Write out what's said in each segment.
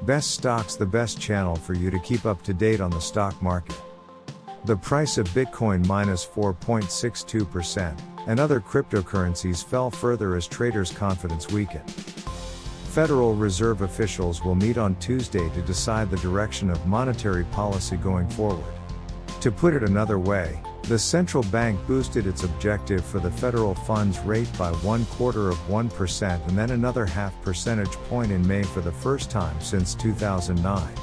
Best Stocks, the best channel for you to keep up to date on the stock market. The price of Bitcoin minus 4.62%, and other cryptocurrencies fell further as traders' confidence weakened. Federal Reserve officials will meet on Tuesday to decide the direction of monetary policy going forward. To put it another way, the central bank boosted its objective for the federal funds rate by 0.25% and then another half percentage point in May for the first time since 2009.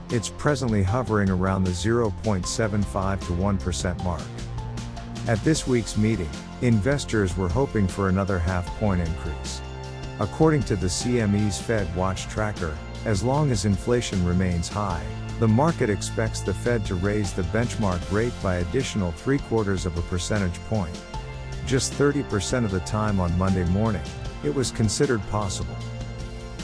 It's presently hovering around the 0.75 to 1% mark. At this week's meeting, investors were hoping for another half-point increase. According to the CME's Fed Watch Tracker, as long as inflation remains high, the market expects the Fed to raise the benchmark rate by additional 0.75 percentage point. Just 30% of the time on Monday morning, it was considered possible.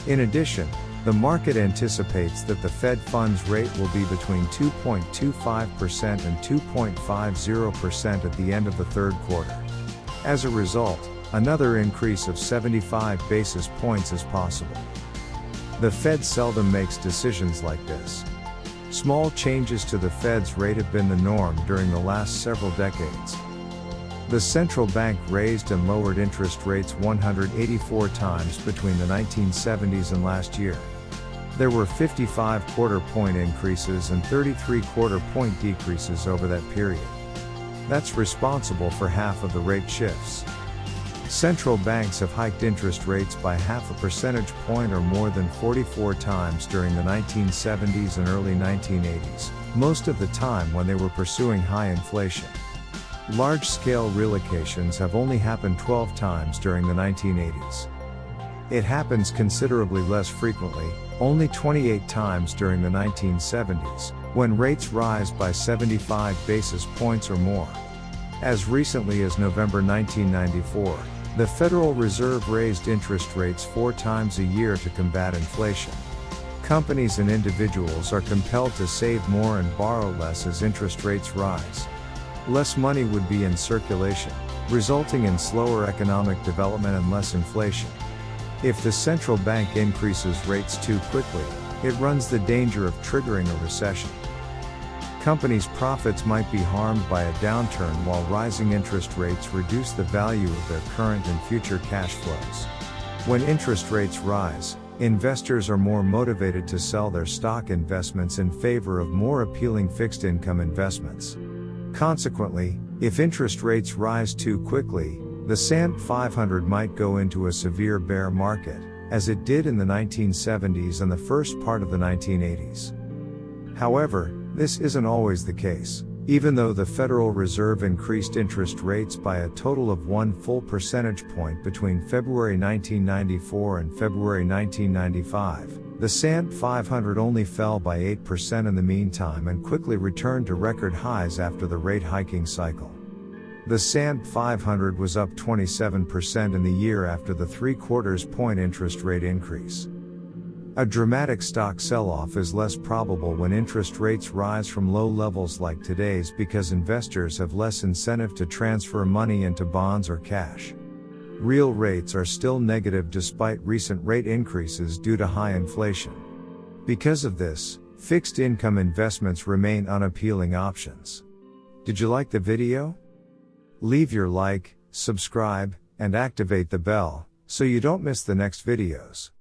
In addition, the market anticipates that the Fed funds rate will be between 2.25% and 2.50% at the end of the third quarter. As a result, another increase of 75 basis points is possible. The Fed seldom makes decisions like this. Small changes to the Fed's rate have been the norm during the last several decades. The central bank raised and lowered interest rates 184 times between the 1970s and last year. There were 55 quarter-point increases and 33 quarter-point decreases over that period. That's responsible for half of the rate shifts. Central banks have hiked interest rates by half a percentage point or more than 44 times during the 1970s and early 1980s, most of the time when they were pursuing high inflation. Large-scale relocations have only happened 12 times during the 1980s. It happens considerably less frequently, only 28 times during the 1970s, when rates rise by 75 basis points or more. As recently as November 1994, the Federal Reserve raised interest rates 4 times a year to combat inflation. Companies and individuals are compelled to save more and borrow less as interest rates rise. Less money would be in circulation, resulting in slower economic development and less inflation. If the central bank increases rates too quickly, it runs the danger of triggering a recession. Companies' profits might be harmed by a downturn while rising interest rates reduce the value of their current and future cash flows. When interest rates rise, investors are more motivated to sell their stock investments in favor of more appealing fixed income investments. Consequently, if interest rates rise too quickly, the S&P 500 might go into a severe bear market, as it did in the 1970s and the first part of the 1980s. However, this isn't always the case. Even though the Federal Reserve increased interest rates by a total of 1 full percentage point between February 1994 and February 1995, the S&P 500 only fell by 8% in the meantime and quickly returned to record highs after the rate hiking cycle. The S&P 500 was up 27% in the year after the 0.75 point interest rate increase. A dramatic stock sell-off is less probable when interest rates rise from low levels like today's because investors have less incentive to transfer money into bonds or cash. Real rates are still negative despite recent rate increases due to high inflation. Because of this, fixed income investments remain unappealing options. Did you like the video? Leave your like, subscribe, and activate the bell, so you don't miss the next videos.